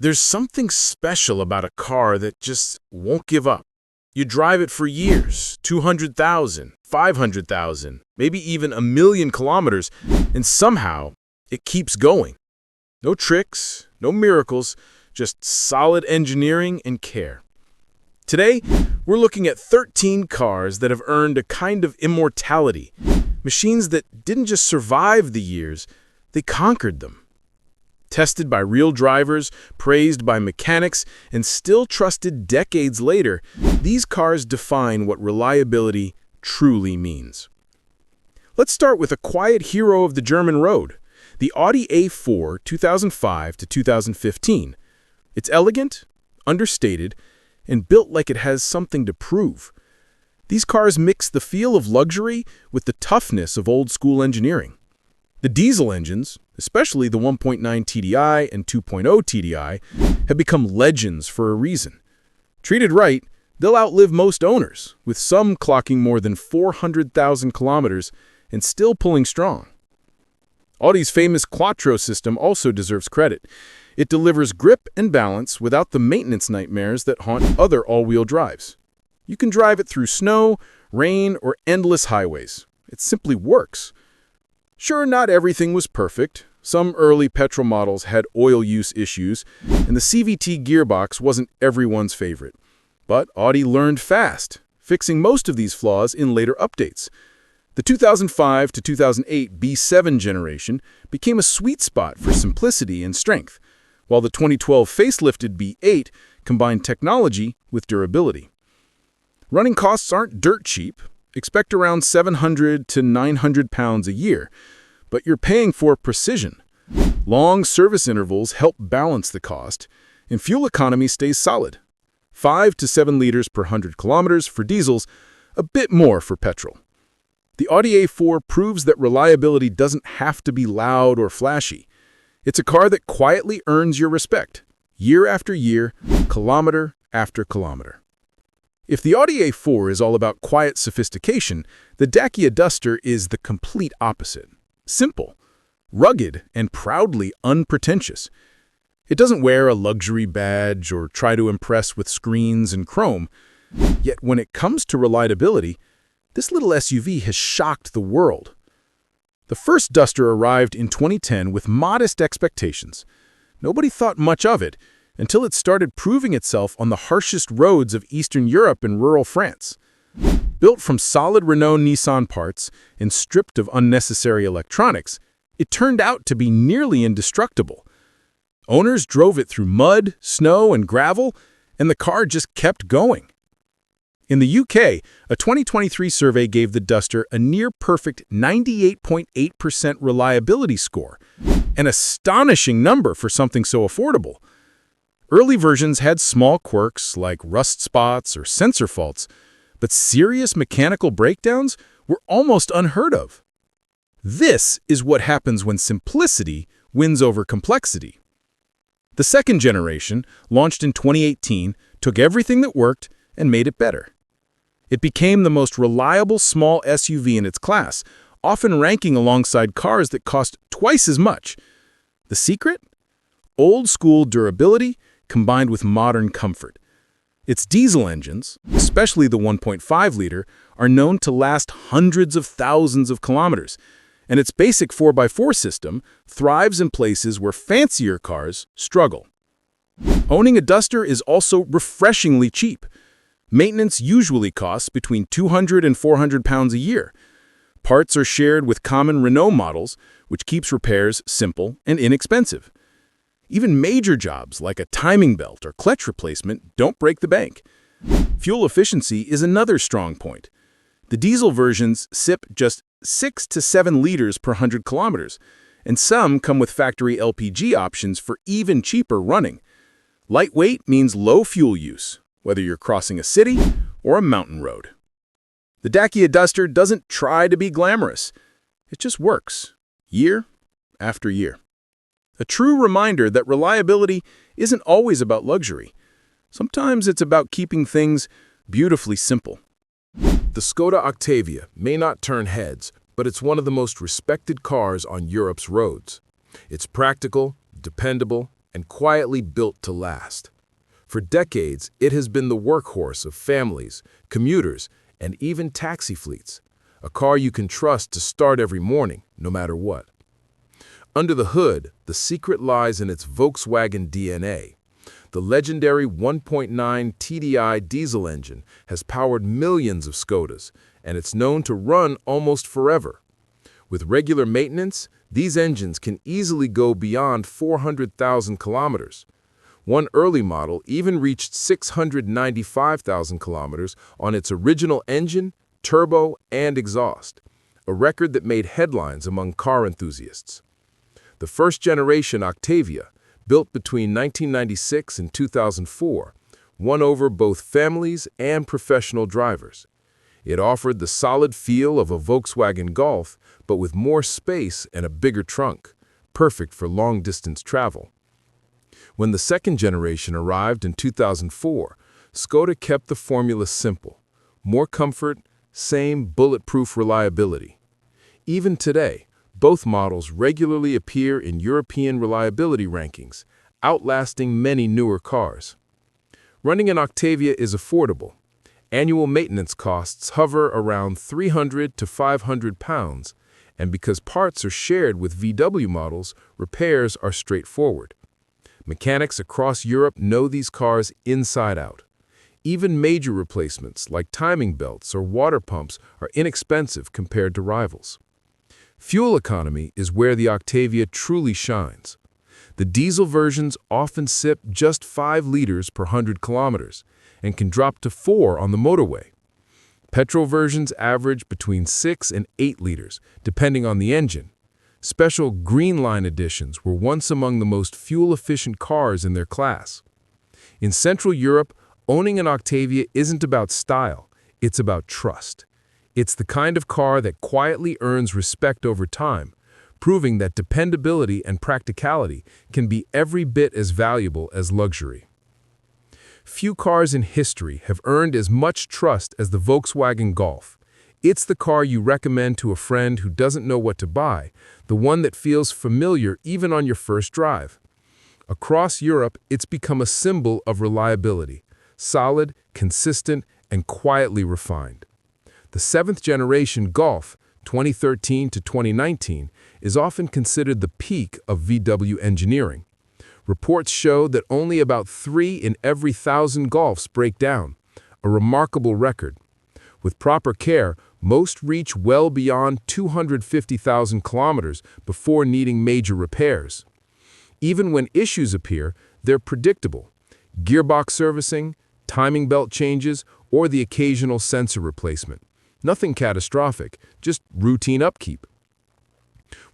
There's something special about a car that just won't give up. You drive it for years, 200,000, 500,000, maybe even 1,000,000 kilometers, and somehow it keeps going. No tricks, no miracles, just solid engineering and care. Today, we're looking at 13 cars that have earned a kind of immortality. Machines that didn't just survive the years, they conquered them. Tested by real drivers, praised by mechanics, and still trusted decades later, these cars define what reliability truly means. Let's start with a quiet hero of the German road, the Audi A4 2005 to 2015. It's elegant, understated, and built like it has something to prove. These cars mix the feel of luxury with the toughness of old-school engineering. The diesel engines, especially the 1.9 TDI and 2.0 TDI, have become legends for a reason. Treated right, they'll outlive most owners, with some clocking more than 400,000 kilometers and still pulling strong. Audi's famous Quattro system also deserves credit. It delivers grip and balance without the maintenance nightmares that haunt other all-wheel drives. You can drive it through snow, rain, or endless highways. It simply works. Sure, not everything was perfect. Some early petrol models had oil use issues, and the CVT gearbox wasn't everyone's favorite. But Audi learned fast, fixing most of these flaws in later updates. The 2005 to 2008 B7 generation became a sweet spot for simplicity and strength, while the 2012 facelifted B8 combined technology with durability. Running costs aren't dirt cheap. Expect around 700 to 900 pounds a year, but you're paying for precision. Long service intervals help balance the cost, and fuel economy stays solid. 5 to 7 liters per 100 kilometers for diesels, a bit more for petrol. The Audi A4 proves that reliability doesn't have to be loud or flashy. It's a car that quietly earns your respect, year after year, kilometer after kilometer. If the Audi A4 is all about quiet sophistication, the Dacia Duster is the complete opposite. Simple, rugged, and proudly unpretentious. It doesn't wear a luxury badge or try to impress with screens and chrome. Yet when it comes to reliability, this little SUV has shocked the world. The first Duster arrived in 2010 with modest expectations. Nobody thought much of it, until it started proving itself on the harshest roads of Eastern Europe and rural France. Built from solid Renault-Nissan parts and stripped of unnecessary electronics, it turned out to be nearly indestructible. Owners drove it through mud, snow, and gravel, and the car just kept going. In the UK, a 2023 survey gave the Duster a near-perfect 98.8% reliability score, an astonishing number for something so affordable. Early versions had small quirks like rust spots or sensor faults, but serious mechanical breakdowns were almost unheard of. This is what happens when simplicity wins over complexity. The second generation, launched in 2018, took everything that worked and made it better. It became the most reliable small SUV in its class, often ranking alongside cars that cost twice as much. The secret? Old-school durability combined with modern comfort. Its diesel engines, especially the 1.5-liter, are known to last hundreds of thousands of kilometers, and its basic 4x4 system thrives in places where fancier cars struggle. Owning a Duster is also refreshingly cheap. Maintenance usually costs between 200 and 400 pounds a year. Parts are shared with common Renault models, which keeps repairs simple and inexpensive. Even major jobs like a timing belt or clutch replacement don't break the bank. Fuel efficiency is another strong point. The diesel versions sip just 6 to 7 liters per 100 kilometers, and some come with factory LPG options for even cheaper running. Lightweight means low fuel use, whether you're crossing a city or a mountain road. The Dacia Duster doesn't try to be glamorous. It just works, year after year. A true reminder that reliability isn't always about luxury. Sometimes it's about keeping things beautifully simple. The Skoda Octavia may not turn heads, but it's one of the most respected cars on Europe's roads. It's practical, dependable, and quietly built to last. For decades, it has been the workhorse of families, commuters, and even taxi fleets, a car you can trust to start every morning, no matter what. Under the hood, the secret lies in its Volkswagen DNA. The legendary 1.9 TDI diesel engine has powered millions of Skodas, and it's known to run almost forever. With regular maintenance, these engines can easily go beyond 400,000 kilometers. One early model even reached 695,000 kilometers on its original engine, turbo, and exhaust, a record that made headlines among car enthusiasts. The first-generation Octavia, built between 1996 and 2004, won over both families and professional drivers. It offered the solid feel of a Volkswagen Golf, but with more space and a bigger trunk, perfect for long-distance travel. When the second generation arrived in 2004, Škoda kept the formula simple: more comfort, same bulletproof reliability. Even today, both models regularly appear in European reliability rankings, outlasting many newer cars. Running an Octavia is affordable. Annual maintenance costs hover around 300 to 500 pounds, and because parts are shared with VW models, repairs are straightforward. Mechanics across Europe know these cars inside out. Even major replacements like timing belts or water pumps are inexpensive compared to rivals. Fuel economy is where the Octavia truly shines. The diesel versions often sip just 5 liters per 100 kilometers and can drop to 4 on the motorway. Petrol versions average between 6 and 8 liters, depending on the engine. Special Green Line editions were once among the most fuel-efficient cars in their class. In Central Europe, owning an Octavia isn't about style, it's about trust. It's the kind of car that quietly earns respect over time, proving that dependability and practicality can be every bit as valuable as luxury. Few cars in history have earned as much trust as the Volkswagen Golf. It's the car you recommend to a friend who doesn't know what to buy, the one that feels familiar even on your first drive. Across Europe, it's become a symbol of reliability, solid, consistent, and quietly refined. The 7th-generation Golf, 2013 to 2019, is often considered the peak of VW engineering. Reports show that only about 3 in every 1,000 Golfs break down, a remarkable record. With proper care, most reach well beyond 250,000 kilometers before needing major repairs. Even when issues appear, they're predictable: gearbox servicing, timing belt changes, or the occasional sensor replacement. Nothing catastrophic, just routine upkeep.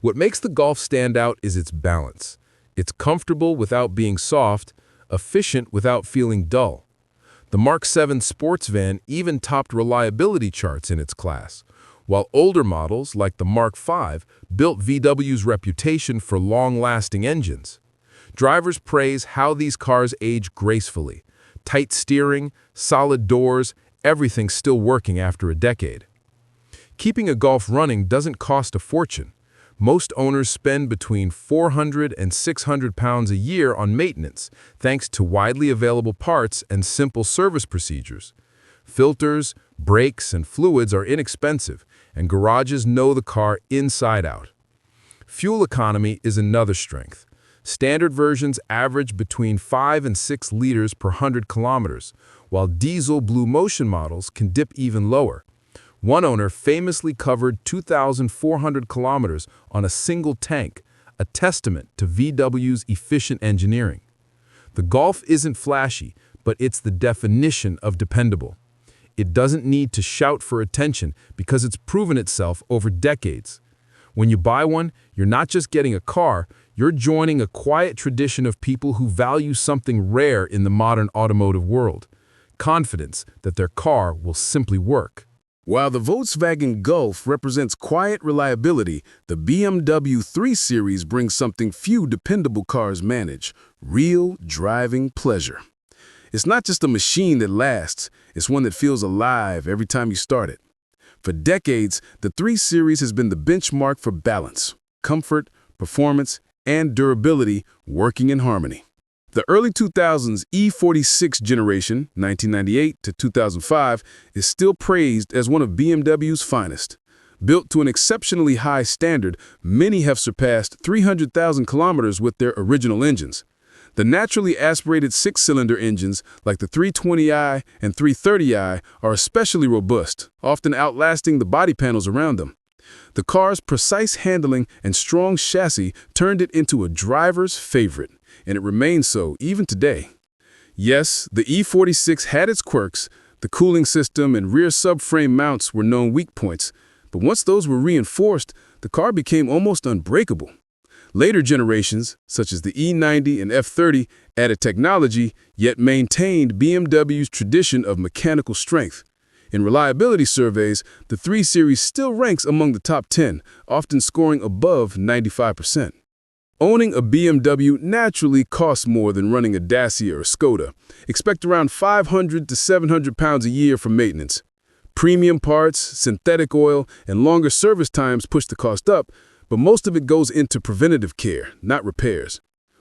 What makes the Golf stand out is its balance. It's comfortable without being soft, efficient without feeling dull. The Mark 7 sports van even topped reliability charts in its class, while older models like the Mark 5 built VW's reputation for long-lasting engines. Drivers praise how these cars age gracefully. Tight steering, solid doors, everything still working after a decade. Keeping a Golf running doesn't cost a fortune. Most owners spend between 400 and 600 pounds a year on maintenance, thanks to widely available parts and simple service procedures. Filters, brakes, and fluids are inexpensive, and garages know the car inside out. Fuel economy is another strength. Standard versions average between 5 and 6 liters per 100 kilometers, while diesel Blue Motion models can dip even lower. One owner famously covered 2,400 kilometers on a single tank, a testament to VW's efficient engineering. The Golf isn't flashy, but it's the definition of dependable. It doesn't need to shout for attention because it's proven itself over decades. When you buy one, you're not just getting a car, you're joining a quiet tradition of people who value something rare in the modern automotive world: confidence that their car will simply work. While the Volkswagen Golf represents quiet reliability, the BMW 3 Series brings something few dependable cars manage: real driving pleasure. It's not just a machine that lasts, it's one that feels alive every time you start it. For decades, the 3 Series has been the benchmark for balance, comfort, performance, and durability working in harmony. The early 2000s E46 generation, 1998 to 2005, is still praised as one of BMW's finest. Built to an exceptionally high standard, many have surpassed 300,000 kilometers with their original engines. The naturally aspirated six-cylinder engines, like the 320i and 330i, are especially robust, often outlasting the body panels around them. The car's precise handling and strong chassis turned it into a driver's favorite, and it remains so even today. Yes, the E46 had its quirks. The cooling system and rear subframe mounts were known weak points, but once those were reinforced, the car became almost unbreakable. Later generations, such as the E90 and F30, added technology, yet maintained BMW's tradition of mechanical strength. In reliability surveys, the 3 Series still ranks among the top 10, often scoring above 95%. Owning a BMW naturally costs more than running a Dacia or Skoda. Expect around 500 to 700 pounds a year for maintenance. Premium parts, synthetic oil, and longer service times push the cost up, but most of it goes into preventative care, not repairs.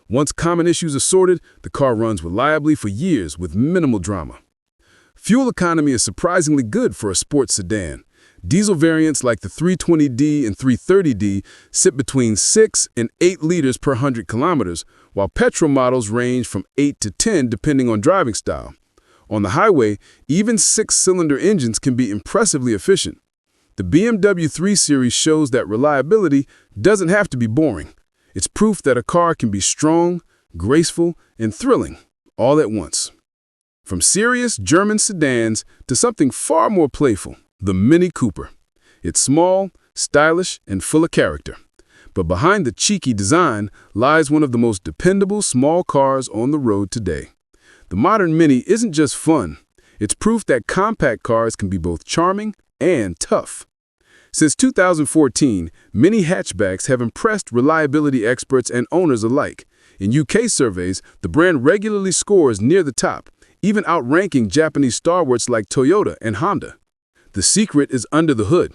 Once common issues are sorted, the car runs reliably for years with minimal drama. Fuel economy is surprisingly good for a sports sedan. Diesel variants like the 320d and 330d sit between 6 and 8 liters per 100 kilometers, while petrol models range from 8 to 10 depending on driving style. On the highway, even 6-cylinder engines can be impressively efficient. The BMW 3 Series shows that reliability doesn't have to be boring. It's proof that a car can be strong, graceful, and thrilling, all at once. From serious German sedans to something far more playful, the Mini Cooper. It's small, stylish, and full of character. But behind the cheeky design lies one of the most dependable small cars on the road today. The modern Mini isn't just fun. It's proof that compact cars can be both charming and tough. Since 2014, Mini hatchbacks have impressed reliability experts and owners alike. In UK surveys, the brand regularly scores near the top, even outranking Japanese stalwarts like Toyota and Honda. The secret is under the hood.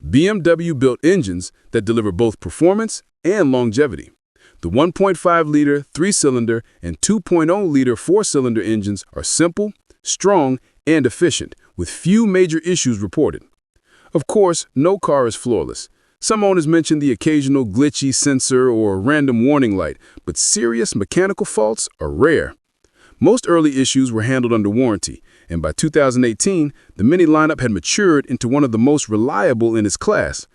BMW built engines that deliver both performance and longevity. The 1.5-liter 3-cylinder and 2.0-liter 4-cylinder engines are simple, strong, and efficient, with few major issues reported. Of course, no car is flawless. Some owners mention the occasional glitchy sensor or random warning light, but serious mechanical faults are rare. Most early issues were handled under warranty, and by 2018, the Mini lineup had matured into one of the most reliable in its class.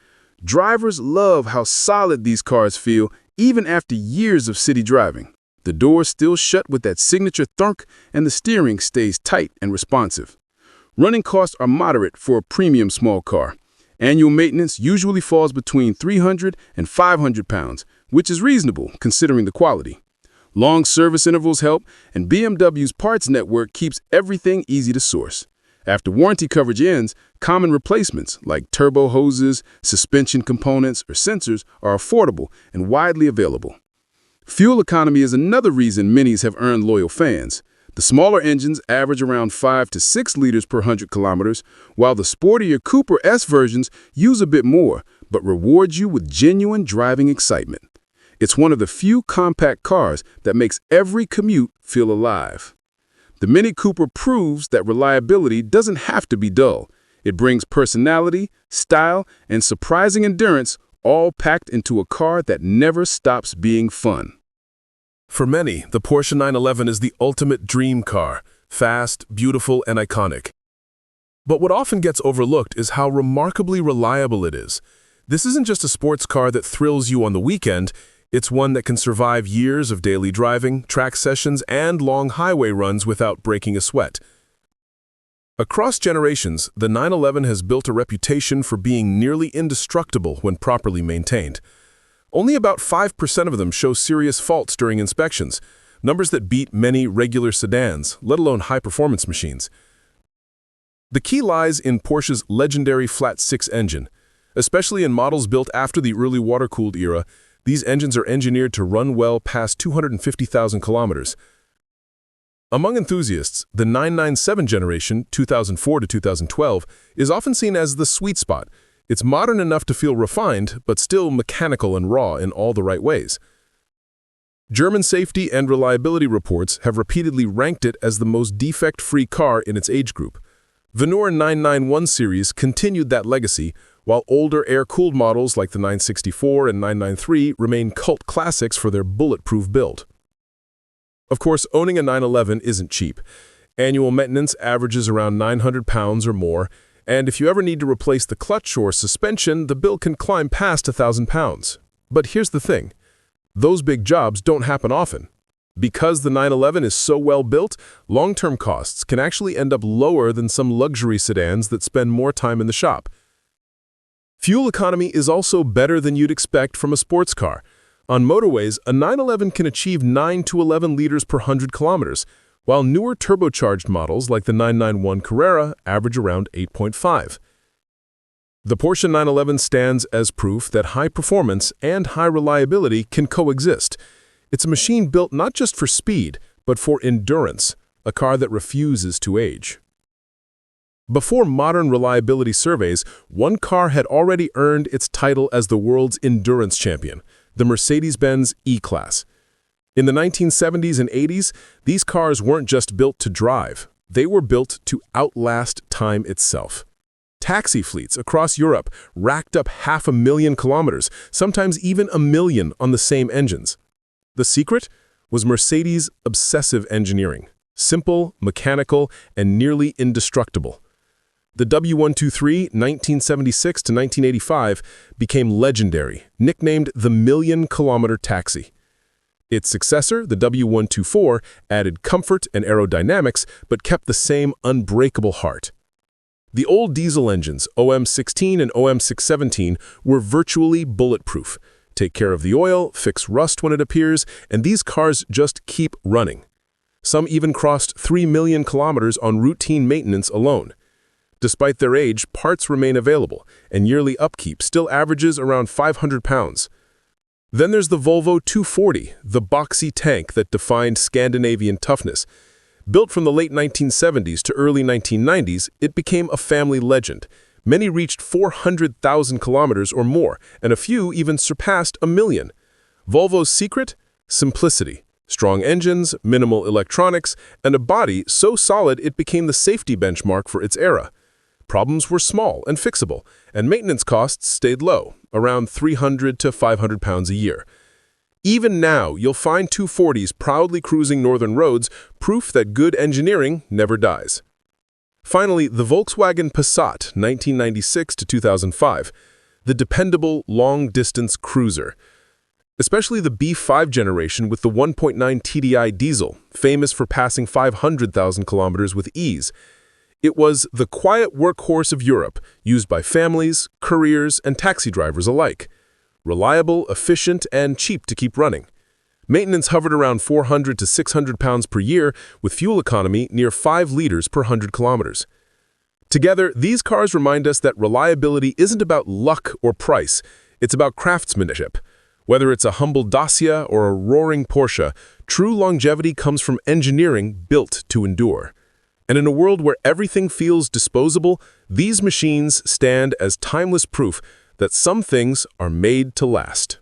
Drivers love how solid these cars feel even after years of city driving. The doors still shut with that signature thunk, and the steering stays tight and responsive. Running costs are moderate for a premium small car. Annual maintenance usually falls between 300 and 500 pounds, which is reasonable considering the quality. Long service intervals help, and BMW's parts network keeps everything easy to source. After warranty coverage ends, common replacements like turbo hoses, suspension components, or sensors are affordable and widely available. Fuel economy is another reason Minis have earned loyal fans. The smaller engines average around 5 to 6 liters per 100 kilometers, while the sportier Cooper S versions use a bit more, but reward you with genuine driving excitement. It's one of the few compact cars that makes every commute feel alive. The Mini Cooper proves that reliability doesn't have to be dull. It brings personality, style, and surprising endurance, all packed into a car that never stops being fun. For many, the Porsche 911 is the ultimate dream car, fast, beautiful, and iconic. But what often gets overlooked is how remarkably reliable it is. This isn't just a sports car that thrills you on the weekend, it's one that can survive years of daily driving, track sessions, and long highway runs without breaking a sweat. Across generations, the 911 has built a reputation for being nearly indestructible when properly maintained. Only about 5% of them show serious faults during inspections, numbers that beat many regular sedans, let alone high-performance machines. The key lies in Porsche's legendary flat-six engine. Especially in models built after the early water-cooled era, these engines are engineered to run well past 250,000 kilometers. Among enthusiasts, the 997 generation, 2004 to 2012, is often seen as the sweet spot. It's modern enough to feel refined, but still mechanical and raw in all the right ways. German safety and reliability reports have repeatedly ranked it as the most defect-free car in its age group. The newer 991 series continued that legacy, while older air-cooled models like the 964 and 993 remain cult classics for their bulletproof build. Of course, owning a 911 isn't cheap. Annual maintenance averages around £900 or more, and if you ever need to replace the clutch or suspension, the bill can climb past £1,000. But here's the thing. Those big jobs don't happen often. Because the 911 is so well built, long-term costs can actually end up lower than some luxury sedans that spend more time in the shop. Fuel economy is also better than you'd expect from a sports car. On motorways, a 911 can achieve 9 to 11 liters per 100 kilometers, while newer turbocharged models like the 991 Carrera average around 8.5. The Porsche 911 stands as proof that high performance and high reliability can coexist. It's a machine built not just for speed, but for endurance, a car that refuses to age. Before modern reliability surveys, one car had already earned its title as the world's endurance champion, the Mercedes-Benz E-Class. In the 1970s and 80s, these cars weren't just built to drive, they were built to outlast time itself. Taxi fleets across Europe racked up 500,000 kilometers, sometimes even 1 million on the same engines. The secret was Mercedes' obsessive engineering, simple, mechanical, and nearly indestructible. The W123, 1976 to 1985, became legendary, nicknamed the million-kilometer taxi. Its successor, the W124, added comfort and aerodynamics, but kept the same unbreakable heart. The old diesel engines, OM16 and OM617, were virtually bulletproof. Take care of the oil, fix rust when it appears, and these cars just keep running. Some even crossed 3 million kilometers on routine maintenance alone. Despite their age, parts remain available, and yearly upkeep still averages around £500. Then there's the Volvo 240, the boxy tank that defined Scandinavian toughness. Built from the late 1970s to early 1990s, it became a family legend. Many reached 400,000 kilometers or more, and a few even surpassed 1 million. Volvo's secret? Simplicity. Strong engines, minimal electronics, and a body so solid it became the safety benchmark for its era. Problems were small and fixable, and maintenance costs stayed low, around £300 to £500 a year. Even now, you'll find 240s proudly cruising northern roads, proof that good engineering never dies. Finally, the Volkswagen Passat, 1996 to 2005, the dependable long-distance cruiser. Especially the B5 generation with the 1.9 TDI diesel, famous for passing 500,000 kilometers with ease. It was the quiet workhorse of Europe, used by families, couriers, and taxi drivers alike. Reliable, efficient, and cheap to keep running. Maintenance hovered around £400 to £600 per year, with fuel economy near 5 liters per 100 kilometers. Together, these cars remind us that reliability isn't about luck or price, it's about craftsmanship. Whether it's a humble Dacia or a roaring Porsche, true longevity comes from engineering built to endure. And in a world where everything feels disposable, these machines stand as timeless proof that some things are made to last.